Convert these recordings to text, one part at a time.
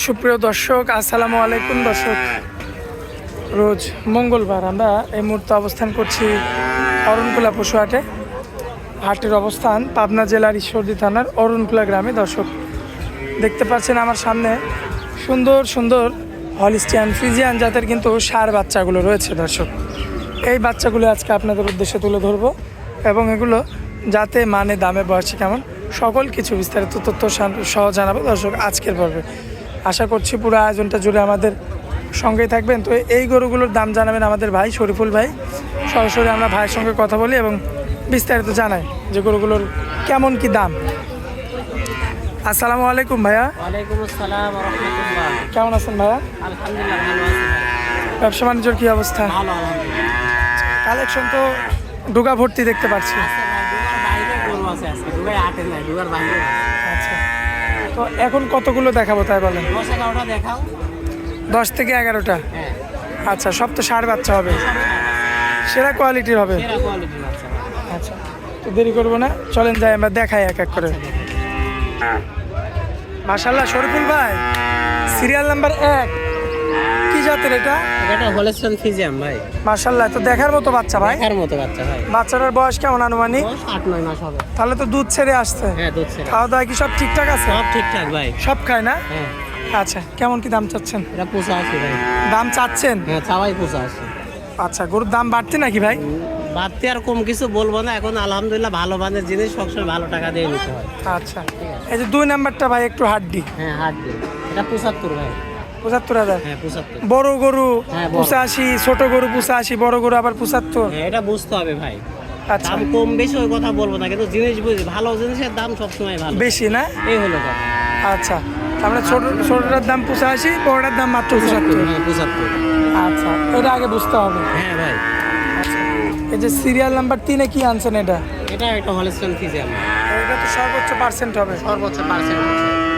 সুপ্রিয় দর্শক, আসসালামু আলাইকুম। দর্শক, রোজ মঙ্গলবার আমরা এই মুহূর্তে অবস্থান করছি অরণকুলা পশু হাটে। হাটের অবস্থান পাবনা জেলার ঈশ্বরদী থানার অরণকুলা গ্রামে। দর্শক, দেখতে পাচ্ছেন আমার সামনে সুন্দর সুন্দর হলিস্টিয়ান ফ্রিজিয়ান জাতের কিন্তু ষাঁড় বাচ্চাগুলো রয়েছে। দর্শক, এই বাচ্চাগুলো আজকে আপনাদের উদ্দেশ্যে তুলে ধরবো এবং এগুলো যাতে মানে দামে বয়সে কেমন সকল কিছু বিস্তারিত তথ্য সহ জানাবো দর্শক আজকের পর্বে। আশা করছি পুরো আয়োজনটা জুড়ে আমাদের সঙ্গেই থাকবেন। তো এই গরুগুলোর দাম জানাবেন আমাদের ভাই শরীফুল ভাই। সরাসরি আমরা ভাইয়ের সঙ্গে কথা বলি এবং বিস্তারিত জানাই যে গরুগুলোর কেমন কি দাম। আসসালামু আলাইকুম ভাইয়া। ওয়ালাইকুম আসসালাম ওয়া রাহমাতুল্লাহ। কেমন আছেন ভাইয়া? আলহামদুলিল্লাহ ভালো আছি ভাই। ব্যবসা বাণিজ্যর কী অবস্থা? ভালো আলহামদুলিল্লাহ। কালেকশন তো ডুগা ভর্তি দেখতে পাচ্ছি। আচ্ছা ভাই, দুবার বাইরে গরু আছে আজকে। দুবার আটে নাই, দুবার বাইরে আছে। আচ্ছা, তো এখন কতগুলো দেখাবো তাই বলেন? 10-11টা দেখাও। 10 থেকে 11টা। হ্যাঁ, আচ্ছা, সব তো ষাঁড় বাচ্চা হবে, সেরা কোয়ালিটির হবে। সেরা কোয়ালিটির আছে ভাই। আচ্ছা, তো দেরি করবো না, চলেন যাই আমরা দেখাই এক এক করে। মাশাআল্লাহ শরীফুল ভাই, সিরিয়াল নাম্বার 1 কি জাতের এটা? এটা হলস্টাইন ফ্রিজিয়ান ভাই। মাশাআল্লাহ, তো দেখার মতো বাচ্চা ভাই। দেখার মতো বাচ্চা ভাই। বাচ্চাটার বয়স কেমন আনুমানিক? 8-9 মাস হবে। তাহলে তো দুধ ছেড়ে আসছে। হ্যাঁ, দুধ ছেড়ে। খাওয়া দাওয়া কি সব ঠিকঠাক আছে? সব ঠিকঠাক ভাই। সব খায় না? হ্যাঁ, আচ্ছা, কেমন কি দাম চাচ্ছেন? এটা পোষা আছে ভাই। দাম চাচ্ছেন? হ্যাঁ, চাওয়াই পোষা আছে। আচ্ছা, গরুর দাম বাড়তে নাকি ভাই? বাড়তি আর কম কিছু বলবো না। এখন আলহামদুলিল্লাহ ভালো মানের জিনিস সবসময় ভালো টাকা দিয়ে নিতে হয়। আচ্ছা, এই যে 2 নাম্বারটা ভাই একটু হাড্ডি। হ্যাঁ, হাট দিয়ে। এটা 75 ভাই। 75,000। হ্যাঁ, 75। বড় গরু হ্যাঁ, বড়। 85, ছোট গরু 85, বড় গরু আবার 75। হ্যাঁ, এটা বুঝতে হবে ভাই। আচ্ছা, দাম কম বেশি ওই কথা বলবো না, কিন্তু জিনিস বুঝি। ভালো জিনিসের দাম সবসময় ভালো। বেশি না? এই হলো কথা। আচ্ছা, আমরা ছোটটার দাম 85, বড়টার দাম মাত্র 75। হ্যাঁ, 75। আচ্ছা, এটা আগে বুঝতে হবে। হ্যাঁ ভাই, আচ্ছা, এই যে সিরিয়াল নাম্বার 3-এ কি আনছেন এটা? এটা একটা হলস্টাইন ফ্রিজিয়ান। এটা তো সর্বোচ্চ পার্সেন্ট হবে। সর্বোচ্চ পার্সেন্ট।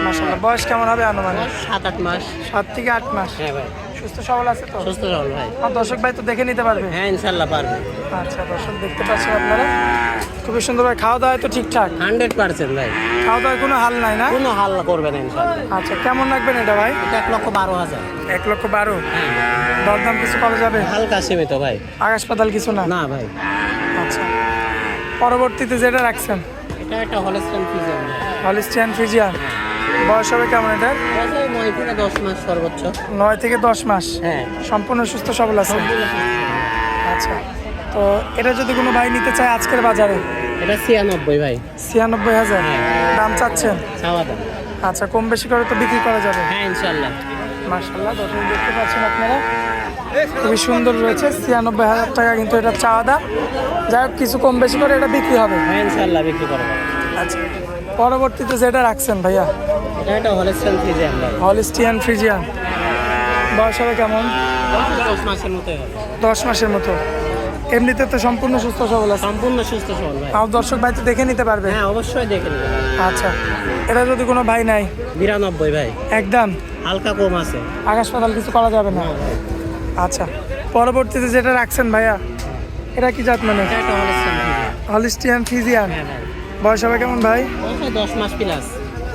মাশাআল্লাহ, বয়স কেমন হবে আনুমানিক? 7-8 মাস। 7 থেকে 8 মাস। হ্যাঁ ভাই, সুস্থ সবল আছে তো? সুস্থ সবল ভাই। আর দর্শক ভাই তো দেখে নিতে পারবে? হ্যাঁ, ইনশাল্লাহ পারবে। আচ্ছা, দর্শক দেখতে পাচ্ছেন আপনারা খুবই সুন্দর ভাই। খাওয়া দাওয়া তো ঠিকঠাক? 100% ভাই। খাওয়া দাওয়ায় কোনো হাল নাই না? কোনো হাল্লা করবে না ইনশাল্লাহ। আচ্ছা, কেমন রাখবেন এটা ভাই? এটা 1,12,000। 1,12,000। হ্যাঁ, দরদাম কিছু করা যাবে? হালকা সীমিত ভাই। আকাশ পাতাল কিছু না? না ভাই, আচ্ছা, পরবর্তীতে যেটা রাখছেন এটা একটা হলস্টাইন ফ্রিজিয়ান। হলিস্টিয়ান ফ্রিজিয়ান, বয়স হবে কেমন এটার? 9 থেকে 10 মাস সর্বোচ্চ। 9 থেকে 10 মাস। হ্যাঁ, সম্পূর্ণ সুস্থ সবল আছে? সম্পূর্ণ সুস্থ। আচ্ছা, তো এটা যদি কোনো ভাই নিতে চায় আজকের বাজারে? এটা 96 ভাই। 96,000 দাম চাচ্ছেন? চাওয়া দাম। আচ্ছা, কম বেশি করে তো বিক্রি করা যাবে? হ্যাঁ, ইনশাল্লাহ। মাশাআল্লাহ, দর্শক দেখতে পাচ্ছেন আপনারা খুবই সুন্দর রয়েছে। 96,000 টাকা কিন্তু এটা চাওয়া দাম। যাই হোক, কিছু কম বেশি করে এটা বিক্রি হবে। হ্যাঁ, ইনশাল্লাহ বিক্রি করবো। আচ্ছা, পরবর্তীতে যেটা রাখছেন ভাইয়া? এটা একটা হলস্টাইন ফ্রিজিয়ান ভাই। হলিস্টিয়ান ফ্রিজিয়ান, বয়স হবে কেমন? 10 মাসের মতোই হবে। 10 মাসের মতো। এমনিতে তো সম্পূর্ণ সুস্থ সবল আছে? সম্পূর্ণ সুস্থ সবল ভাই। আর দর্শক ভাই তো দেখে নিতে পারবে? হ্যাঁ, অবশ্যই দেখে নেবে ভাই। আচ্ছা, এটা যদি কোনো ভাই নাই? 92 ভাই। একদম হালকা কম আছে। আকাশ পাতাল কিছু করা যাবে না? আচ্ছা, পরবর্তীতে যেটা রাখছেন ভাইয়া, এটা কি জাত মানে? এটা একটা হলস্টাইন ফ্রিজিয়ান। হলিস্টিয়ান ফ্রিজিয়ান, হ্যাঁ ভাই। বয়স হবে কেমন ভাই? অবশ্যই 10 মাস প্লাস।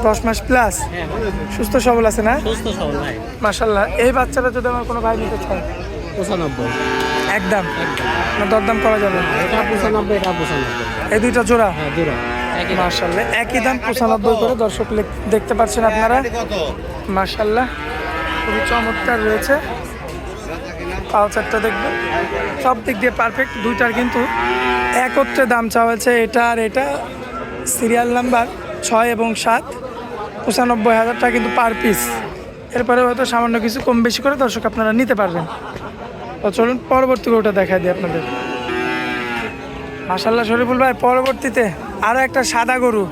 10 মাস প্লাস। হ্যাঁ, সুস্থ সবল আছে না? সুস্থ সবল ভাই। মাশাআল্লাহ, এই বাচ্চাটা যদি আমার কোনো ভাই নিতে চায়? 95। একদম না, দরদাম করা যাবে? এটা 95, এটা 95। এই দুইটা জোড়া? হ্যাঁ, দুটো একই দাম। মাশাআল্লাহ, একই দাম 95 করে। দর্শক দেখতে পাচ্ছেন আপনারা, মাশাআল্লাহ খুবই চমৎকার রয়েছে। পালচারটা দেখবেন, সব দিক দিয়ে পারফেক্ট। দুইটার কিন্তু একত্রে দাম চাওয়া হয়েছে, এটা আর এটা সিরিয়াল নাম্বার 6 এবং 7, 95,000 টাকা কিন্তু পার পিস। এরপরে হয়তো সামান্য কিছু কম বেশি করে দর্শক আপনারা নিতে পারবেন। তো চলুন পরবর্তী গরুটা দেখাই দিই আপনাদের। মাশাআল্লাহ শরীফুল ভাই, পরবর্তীতে আরও একটা সাদা গরু,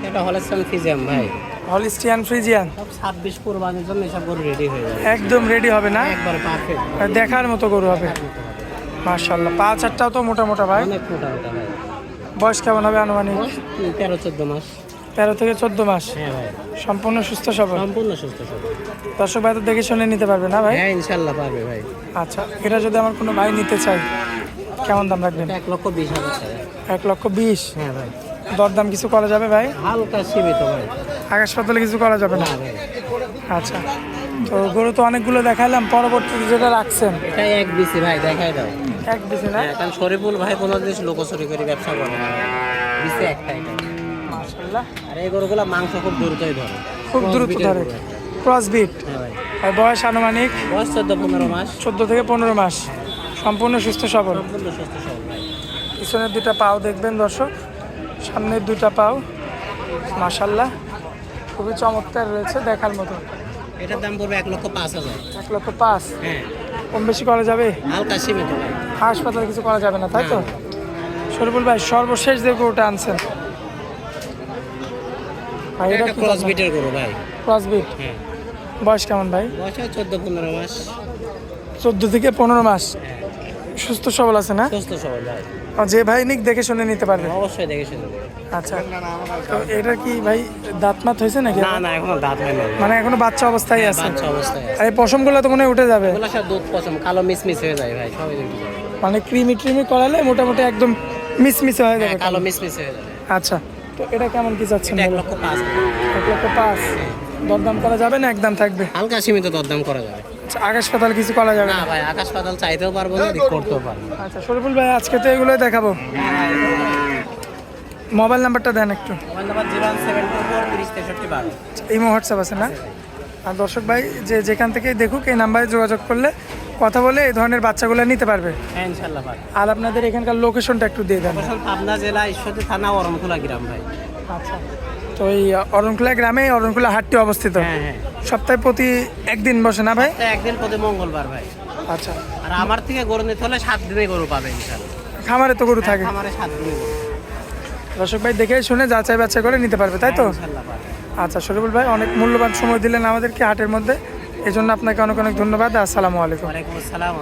এটা হলস্টাইন ফ্রিজিয়ান ভাই। হলিস্টিয়ান ফ্রিজিয়ান, সব 26 কুরবানির জন্য এসব গরু রেডি হয়ে যাবে। একদম রেডি হবে না? একবার পারফেক্ট। দেখার মতো গরু হবে মাশাআল্লাহ। পা চারটাও তো মোটা মোটা ভাই। অনেক মোটা মোটা ভাই। বয়স কেমন হবে আনুমানিক? 13-14 মাস। 13 থেকে 14 মাস। হ্যাঁ ভাই, সম্পূর্ণ সুস্থ সবল? সম্পূর্ণ সুস্থ সবল। দর্শক ভাই তো দেখে শুনে নিতে পারবে না ভাই? হ্যাঁ, ইনশাল্লাহ পারবে ভাই। আচ্ছা, এটা যদি আমার কোনো ভাই নিতে চাই কেমন দাম রাখবেন? 1,20,000 টাকা। 1,20,000। হ্যাঁ ভাই, দরদাম কিছু করা যাবে ভাই? হালকা সীমিত ভাই। আকাশ পাতালে কিছু করা যাবে না? না ভাই। আচ্ছা, তো গরু তো অনেকগুলো দেখালাম, পরবর্তীতে যেটা রাখছেন এটাই এক বিসি ভাই, দেখাই দাও। এক বেশি না? হ্যাঁ, কারণ শরীফুল ভাই কোনো জিনিস লোকচুরি করে ব্যবসা করে না, বিসি একটাই এটা। মাশাআল্লাহ, আর এই গরুগুলো মাংস খুব দ্রুতই ধরে, খুব দ্রুত Crossbreed-এর ধরে। গরু একটা। ক্রস বিট, হ্যাঁ ভাই, আর বয়স আনুমানিক বয়স 14-15 মাস, 14 থেকে 15 মাস, সম্পূর্ণ সুস্থ সবল। সম্পূর্ণ সুস্থ সবল ভাই। পিছনের দুটা পাও দেখবেন দর্শক, সামনের দুটা পাও মাশাআল্লাহ খুবই চমৎকার রয়েছে, দেখার মতো। এটার দাম পড়বে 1,05,000। 1,05,000। হ্যাঁ, কম বেশি করা যাবে? হালকা সীমিত ভাই। হাসপাতালে কিছু করা যাবে না, তাই তো? শরীফুল ভাই, সর্বশেষ যে গরুটা আনছেন ভাই, এটা এটা ক্রসবিটের গরু ভাই। ক্রস বিট, হ্যাঁ, বয়স কেমন ভাই? বয়স হয় 14-15 মাস। 14 থেকে 15 মাস, সুস্থ সবল আছে না? সুস্থ সবল ভাই, আর যে ভাই নিক দেখে শুনে নিতে পারবে। অবশ্যই দেখে শুনে নেবে। আচ্ছা, তো এটা কি ভাই দাঁত মাত হয়েছে নাকি? না না, এখনো দাঁত হয় না, মানে এখনো বাচ্চা অবস্থায় আছে? বাচ্চা অবস্থায় আছে। আর এই পশমগুলো তো মনে হয় উঠে যাবে, এগুলো সব দুধ পছন্দ, কালো মিসমিস হয়ে যায় ভাই, সবই উঠে যাবে। মানে ক্রিমি ট্রিমি করালে মোটামুটি একদম মিসমিসে হয়ে যাবে। হ্যাঁ, কালো মিসমিস হয়ে যাবে। আচ্ছা, তো এটা কেমন কি চাচ্ছেন? এটা বলো? 1,05,000। 1,05,000। দরদাম করা যাবে না একদম থাকবে? হালকা সীমিত দরদাম করা যাবে। আচ্ছা, আকাশ পাতাল কিছু করা যাবে না না? ভাই, আকাশ পাতাল চাইতেও পারবো না, করতেও পারবো না। আচ্ছা শরীফুল ভাই, আজকে তো এগুলোই দেখাবো। মোবাইল নাম্বারটা দেন একটু। মোবাইল নাম্বার 01724 ইমো হোয়াটসঅ্যাপ আছে না? আর দর্শক ভাই যে যেখান থেকে দেখুক এই নাম্বারে যোগাযোগ করলে কথা বলে এই ধরনের বাচ্চাগুলো নিতে পারবে। হ্যাঁ, ইনশাল্লাহ ভাই। আর আপনাদের এখানকার লোকেশনটা একটু দিয়ে দেন। লোকেশন পাবনা জেলা ঈশ্বরদী থানা অরণখোলা গ্রাম ভাই। আচ্ছা, তো এই অরণখোলা গ্রামে অরণখোলা হাটটি অবস্থিত। হ্যাঁ হ্যাঁ, সপ্তাহে প্রতি একদিন বসে না ভাই? তা একদিন প্রতি মঙ্গলবার ভাই। আচ্ছা, আর আমার থেকে গরু নিতে হলে 7 দিনে গরু পাবে ইনশাল্লাহ। খামারে তো গরু থাকে। আমারে 7 দিনে গরু, দর্শক ভাই দেখে শুনে যাচাই বাছাই করে নিতে পারবে, তাই তো? ইনশাল্লাহ ভাই। আচ্ছা শরীফুল ভাই, অনেক মূল্যবান সময় দিলেন আমাদেরকে হাটের মধ্যে, এই জন্য আপনাকে অনেক অনেক ধন্যবাদ। আসসালামু আলাইকুম। ওয়ালাইকুম আসসালাম।